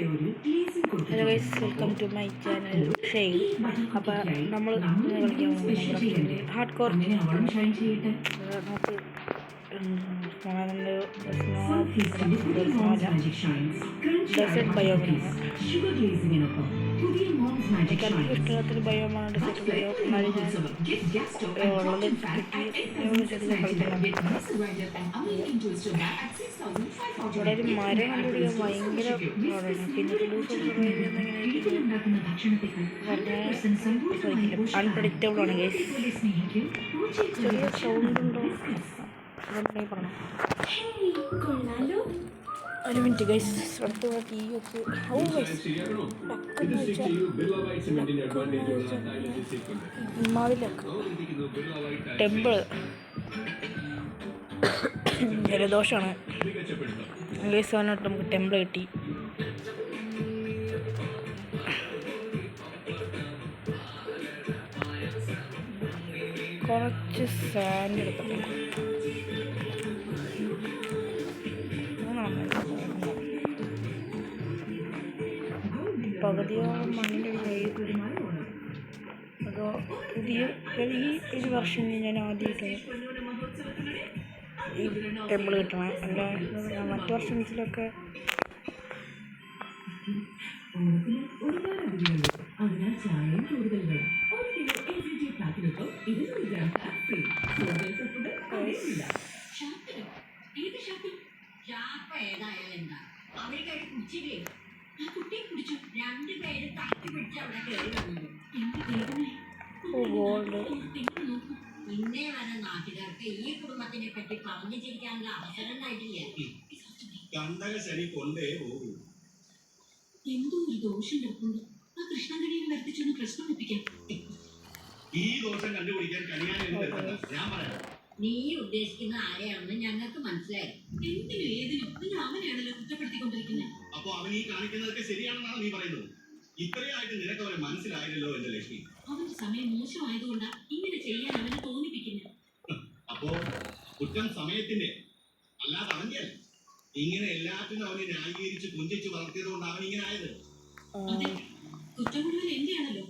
Hello guys, welcome to my channel Shane. അപ്പോൾ നമ്മൾ കളിക്കാൻ പോകുന്നത് ഹാർഡ് കോർ. നമുക്ക് ഡെസേർട്ട് ബയോമാണ്. എനിക്ക് അധികം ഇഷ്ടമില്ലാത്തൊരു ബയോമാണ് ഡെസേർട്ട് ബയോ. എന്നാലും ഞാൻ ഉള്ളത് കിട്ടി ഇവിടെ ഒരു മരം കണ്ടുപിടിക്കാൻ ഭയങ്കര പാടാണ്. പിന്നെ അൺപ്രഡിക്റ്റബിൾ ആണ് ഗൈസ്. ചെറിയ സൗണ്ട് ഉണ്ടോ പറഞ്ഞു. ഒരു മിനിറ്റ് ഗൈസ്, അടുത്ത ടി വി ഒക്കെ മാവിലൊക്കെ ടെമ്പിൾ ജലദോഷമാണ് ഗൈസ്. വന്നിട്ട് നമുക്ക് ടെമ്പിൾ കിട്ടി. കുറച്ച് സാൻഡ് എടുത്തിട്ടുണ്ട്. പകുതിയോളം മണ്ണിൻ്റെ അടിയിലായി. അതോ പുതിയ ഈ ഒരു വർഷം ഞാൻ ആദ്യമായിട്ടാണ് ഈ ടെമ്പിൾ കിട്ടണം. അല്ല മറ്റു വർഷത്തിലൊക്കെ ഗോൾഡ് ഇന്നേ വരെ നാട്ടുകാർക്ക് ഈ കുടുംബത്തിനെ പറ്റി പറഞ്ഞു ചിരിക്കാനുള്ള അവസരം ഉണ്ടായിട്ടില്ല. കണ്ടകശനി കൊണ്ടേ പോകും. എന്തോ ഒരു ദോഷം കിടപ്പുണ്ട്. ആ കൃഷ്ണകണിയെ വർദ്ധിച്ചൊന്ന് പ്രശ്നം ഒപ്പിക്കാം. ഈ ദോഷം കണ്ടുപിടിക്കാൻ ഞാൻ പറയാം. നീ ഉദ്ദേശിക്കുന്ന ആരെയാണെന്ന് ഞങ്ങൾക്ക് മനസ്സിലായി. എന്തിനും ഏതിനും നിങ്ങൾ അവനെയാണല്ലോ കുറ്റപ്പെടുത്തിക്കൊണ്ടിരിക്കുന്നത്. അപ്പൊ അവൻ ഈ കാണിക്കുന്നതൊക്കെ ശരിയാണെന്നാണ് നീ പറയുന്നത്? ഇത്രയായിട്ട് നിനക്ക് അവനെ മനസ്സിലായില്ലല്ലോ എന്റെ ലക്ഷ്മി. അവന്റെ സമയം മോശമായതുകൊണ്ടാ ഇങ്ങനെ ചെയ്യാൻ അവനെ തോന്നിപ്പിക്കുന്നത്. അപ്പോ കുറ്റം സമയത്തിന്റെ അല്ലാതെ അവന്റെ അല്ല. ഇങ്ങനെ എല്ലാത്തിനും അവനെ ന്യായീകരിച്ച് കുഞ്ചിച്ച് വളർത്തിയത് കൊണ്ട് അവൻ ഇങ്ങനെ ആയത്. അതെ, കുറ്റം മുഴുവൻ എന്റെയാണല്ലോ.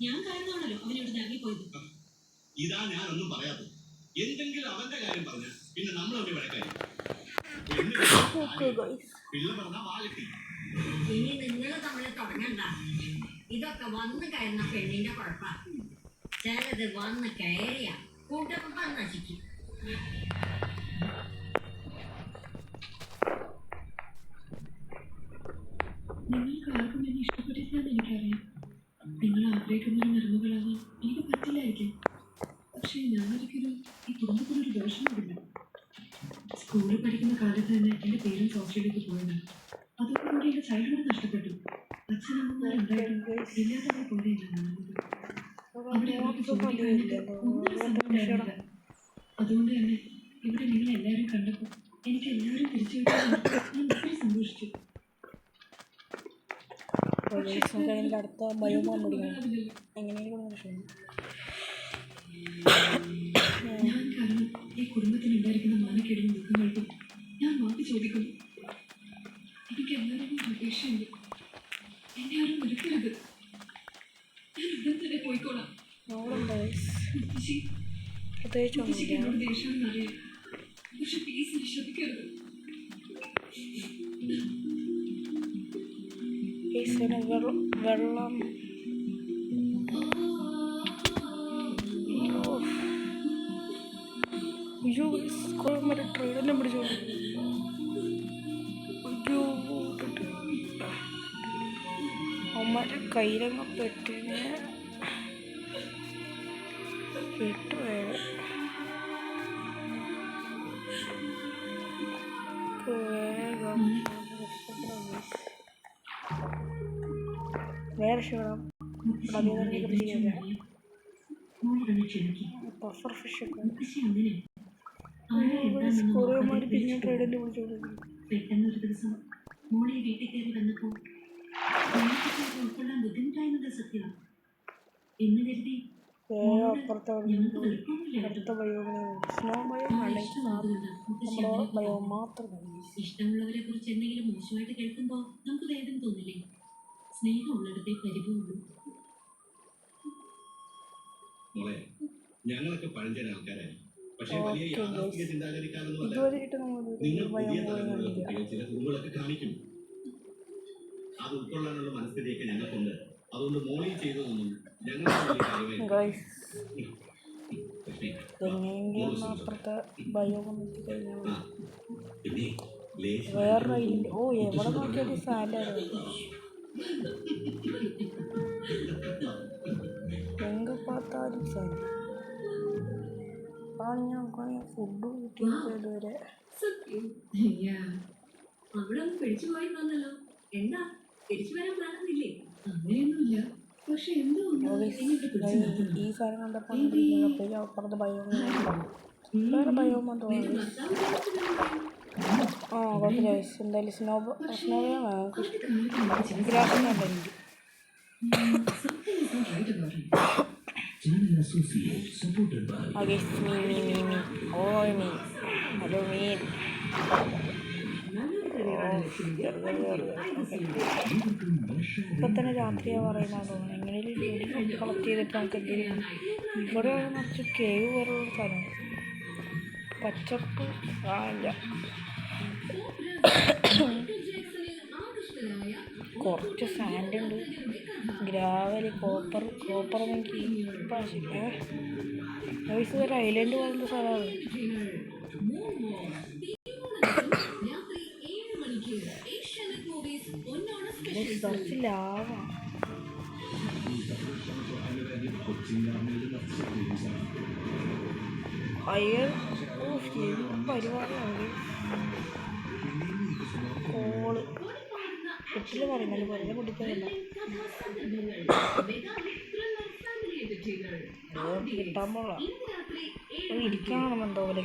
ഞാൻ കാരണമാണല്ലോ അവനോട് ഇറങ്ങിപ്പോയത്. ഇതാ ഞാനൊന്നും പറയാത്തത്. എന്തെങ്കിലും അവന്റെ കാര്യം പറഞ്ഞ പിന്നെ നമ്മൾ അവിടെ വഴക്കായി. പിള്ള പറഞ്ഞ വാഴത്തി. ഇനി നിങ്ങൾ തമ്മിൽ തുടങ്ങണ്ട. ഇതൊക്കെ വന്ന് കയറുന്ന പെണ്ണിന്റെ കുഴപ്പമാണ്. ചിലത് വന്ന് കയറിയ കൂട്ടപ്പം നശിക്കും. നിങ്ങൾക്ക് ആർക്കും എന്നെ ഇഷ്ടപ്പെട്ടിട്ടില്ലെന്ന് എനിക്കറിയാം. നിങ്ങൾ ആഗ്രഹിക്കുന്ന നിർമ്മകളാവാൻ എനിക്ക് പറ്റില്ലായിരിക്കും. പക്ഷേ ഞാനൊരിക്കലും ഈ കുടുംബത്തിനൊരു ദോഷം വരില്ല. സ്കൂളിൽ പഠിക്കുന്ന കാലത്ത് തന്നെ എൻ്റെ പേരൻസ് ഓസ്ട്രേലിയക്ക് പോയതാണ്. അതൊക്കെ കൂടി എൻ്റെ ചൈൽഡ്ഹുഡ് നഷ്ടപ്പെട്ടു. അച്ഛനമ്മമാരുണ്ടായിട്ടും ഇല്ലാത്തവരെ പോലെയല്ല നടന്നത്. അവിടെ അവർക്ക് ജോലി കഴിഞ്ഞിട്ട് ഒന്നിനും സമയമുണ്ടായിരുന്നില്ല. അതുകൊണ്ട് തന്നെ ഇവിടെ നിങ്ങൾ എല്ലാവരും കണ്ടപ്പോൾ എനിക്ക് എല്ലാവരും തിരിച്ചു കിട്ടാൻ ഞാൻ ഒത്തിരി സന്തോഷിച്ചു. അടുത്ത ബയോമാൻ എങ്ങനെയാണ് ഞാൻ കാരണം ഈ കുടുംബത്തിനുണ്ടായിരിക്കുന്ന മാനക്കേടും ദുഃഖങ്ങൾക്കും ഞാൻ മാറ്റി ചോദിക്കുന്നു. എനിക്ക് എല്ലാവരും അപേക്ഷയുണ്ട്. എന്നെ ആരും എടുക്കരുത്. ഞാൻ ഉടൻ തന്നെ പോയിക്കോളാം. മുത്തശ്ശിക്ക് എന്നോട് ദേഷ്യമാണെന്ന് അറിയാം. പക്ഷെ പ്ലീസ് നിഷേധിക്കരുത്. വെള്ളം ട്രെയിനെ പിടിച്ചോ. അവന്മാരെ കയ്യിലങ്ങ പെട്ടിന് പെട്ടുപോയത്. വേറെ ക്ഷീണം പഫർ ഫിഷൊക്കെ കുറേമാര് പിന്നെ ട്രെയിനിൽ വിളിച്ചോണ്ടിരിക്കും. പെട്ടെന്നൊരു ദിവസം മോളെ വീട്ടിൽ കയറി വന്നപ്പോൾ ഉൾക്കൊള്ളാൻ ബുദ്ധിമുട്ടായിരുന്നത് സത്യമാണ്. എന്ന് കരുതി അപ്പുറത്തെ അടുത്ത ബയോമിനെ സ്നോ ബയോ അല്ലെങ്കിൽ നമ്മുടെ ബയോ മാത്രം മതി. ഇഷ്ടമുള്ളവരെ കുറിച്ച് എന്തെങ്കിലും മോശമായിട്ട് കേൾക്കുമ്പോ നമുക്ക് വേദന തോന്നില്ലേ? സ്നേഹമുള്ളിടത്തെ പരിഭവമുള്ളൂ. ഞങ്ങളൊക്കെ പഴഞ്ചൻ ആൾക്കാരായി. പക്ഷേ വലിയ യാഥാസ്ഥിക ചിന്താഗതിക്കാരൊന്നുമല്ല. നിങ്ങൾ പുതിയ തലമുറയിലെ കുട്ടികൾ ചില കുറുകളൊക്കെ കാണിക്കും. അത് ഉൾക്കൊള്ളാനുള്ള മനസ്ഥിതിയൊക്കെ ഞങ്ങൾക്കുണ്ട്. അതുകൊണ്ട് മോളിൽ ചെയ്തതൊന്നും ഞങ്ങൾക്ക് അപ്പുറത്തെ ബയോ വേറെ ഓ എവിടെ നോക്കിയാലും സാലറി എങ്ക பார்த்தாலும் സാലറി ഞാൻ ഫുഡ് കിട്ടിയത് വരെ അവിടെ പിടിച്ചു പോയി വന്നല്ലോ. എന്താ തിരിച്ചു വരാൻ പ്ലാനൊന്നുമില്ലേ? അങ്ങനെയൊന്നുമില്ല. പക്ഷെ എന്തോ ഈ സാധനം കണ്ടപ്പോൾ അപ്പുറത്തെ ബയോ വേറെ ബയോമോ തോന്നുന്നു. ആ കുഴപ്പമില്ല. എന്തായാലും ഗ്രാഫിനുണ്ടെങ്കിൽ ഇപ്പൊ തന്നെ രാത്രിയാണ് പറയുന്നത് തോന്നുന്നു. എങ്ങനെയും കളക്ട് ചെയ്തിട്ട് നമുക്ക് എന്തെങ്കിലും ഇവിടെ കുറച്ച് കേവ് പോലുള്ള സ്ഥലം പച്ചപ്പ് ആയില്ല. കുറച്ച് സാൻഡ് ഉണ്ട്, ഗ്രാവല്, കോപ്പർ എനിക്ക് ഒരു ഐലൻഡ് പോലത്തെ സ്ഥലമാണ്. കുറച്ച് ലാവാണ്. അയ്യോ പരിപാടിയാണ്. കോള് കുട്ടിൽ പറയുന്നത് വെറുതെ കുടിക്കുന്നില്ല. കിട്ടാൻ പോള ഇരിക്കണം എന്തോ പോലെ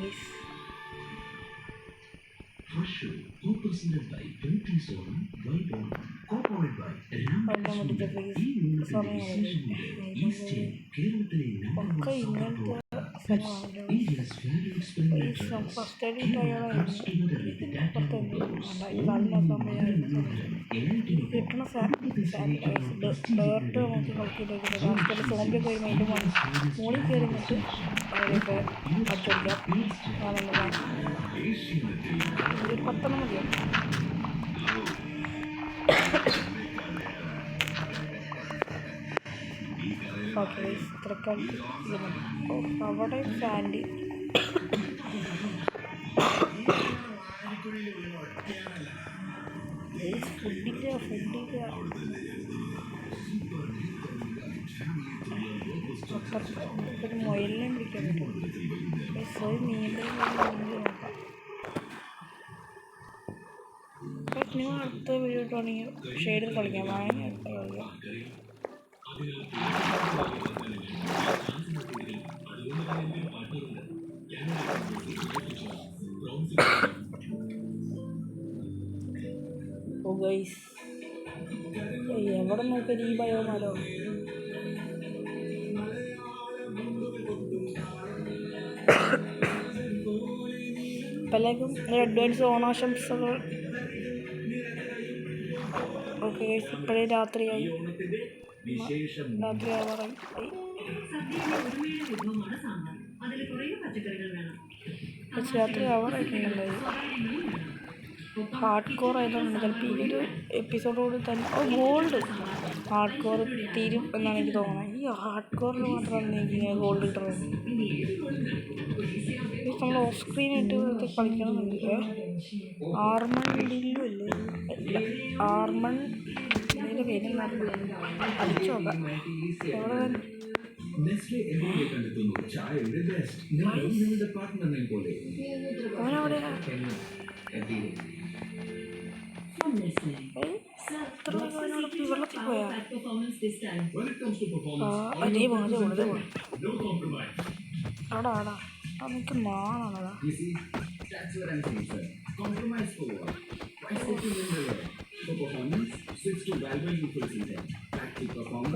ഒക്കെ ഇങ്ങനത്തെ ഫസ്റ്റ് എയ്ഡ് കിട്ടണ ഡയറക്റ്റ് നമുക്ക് കളിക്കില്ല. ലാസ്റ്റ് സോമ്പിയൊക്കെ വരുമ്പോൾ അതിൻ്റെ മുകളിൽ കയറിയിട്ട് അവരൊക്കെ അടിച്ചടിക്കാം. ഒരു 10 മതിയാണ്. ഓക്കെ ഇത്രയ്ക്കും അവിടെ സാൻഡ് ഫുഡില്ല ഒരു മുയലിനെ പിടിക്കാൻ പറ്റും. സ്വയം നീന്തൽ നോക്കാം. നിങ്ങൾ അടുത്ത വീഡിയോ ഇട്ടുണ്ടെങ്കിൽ ഷെയ്ഡിൽ കളിക്കാം. വാങ്ങി അടുത്ത കളിക്കാം. ഓ ഗൈസ് എവിടെ നോക്കിയാൽ ഈ ബയോമാലോ പലർക്കും അഡ്വാൻസ് ഓണാശംസകൾ. ഓക്കെ ഗൈസ് ഇപ്പോഴേ രാത്രിയായി. രാത്രിയാവാറായി. രാത്രി ആവാറായിട്ടുണ്ടായി. ഹാർഡ് കോർ ആയതുകൊണ്ട് ചിലപ്പോൾ ഈ ഒരു എപ്പിസോഡോട് തന്നെ ഗോൾഡ് ഹാർഡ് കോർ തീരും എന്നാണ് എനിക്ക് തോന്നുന്നത്. ഈ ഹാർഡ് കോറിൽ മാത്രമാണ് എനിക്ക് ഗോൾഡ് കിട്ടുന്നത്. നമ്മൾ ഓഫ് സ്ക്രീനായിട്ട് കളിക്കണമെന്നുണ്ടെങ്കിൽ ആർമണ്ടിലും അല്ലേ ആർമൺ ഇതിൻ്റെ പേര് അടിച്ചു നോക്കാം. എവിടെ അവനവിടെയാ വെള്ളത്തിൽ പോയാ അതേ പോണത് ആടാ ആടാ അതൊക്കെ മാണാണോടാ.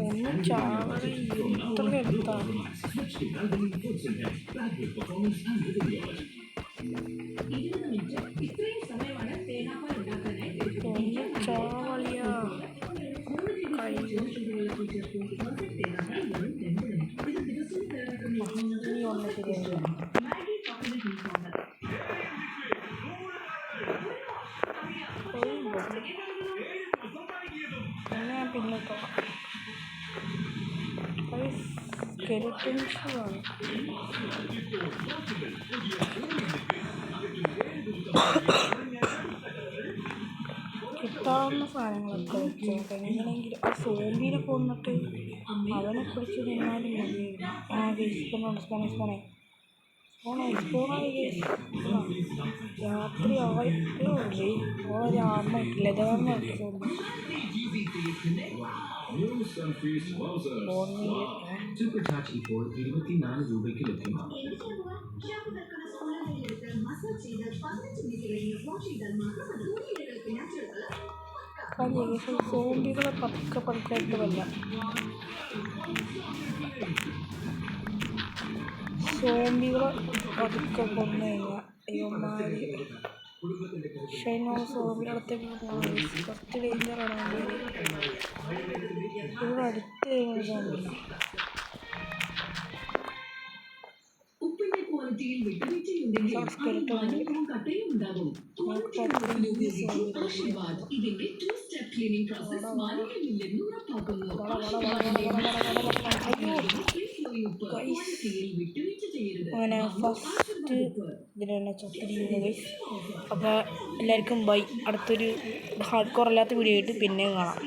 ഒന്നും ചാവണ ഇത്ര എടുത്താണ് ഒന്ന് ചാവളിയ ഒന്ന് ശരിയായില്ല ഞാൻ പിന്നെ സ്കെലിറ്റൻസാണ് കിട്ടാവുന്ന സാധനങ്ങളൊക്കെ വെച്ചോട്ടെ എങ്ങനെയെങ്കിലും ആ സോംബീനെ കൊന്നിട്ട് അവനെ പിടിച്ച് നിന്നാലും മതിയായിരുന്നു. ആ സ്പോണായി രാത്രി ആയിട്ടേ ഉള്ളേ ഓരോ ആർമ്മ ഇട്ടില്ല ഇതാർമ്മ ഇട്ട് സോംബി Supercharge ഇപ്പോൾ 24 രൂപയ്ക്ക് ലഭ്യമാണ്. സോംബികളെ പതുക്കെ വല്ല സോംബികളെ പതുക്കെ കൊന്നു കഴിഞ്ഞാൽ അയ്യോമാര് ഷൈനോ സോംബിയുടെ അടുത്തേക്ക് കുറച്ച് ഡേഞ്ചറാണ്. ഇവിടെ അടുത്ത് കഴിഞ്ഞ സോംബി അങ്ങനെ ഫസ്റ്റ് ഇതിലാണ് ചത്തിരിക്കുന്നത്. അപ്പോൾ എല്ലാവർക്കും ബൈ. അടുത്തൊരു ഹാർഡ് കോർ അല്ലാത്ത വീഡിയോ ആയിട്ട് പിന്നെയും കാണാം.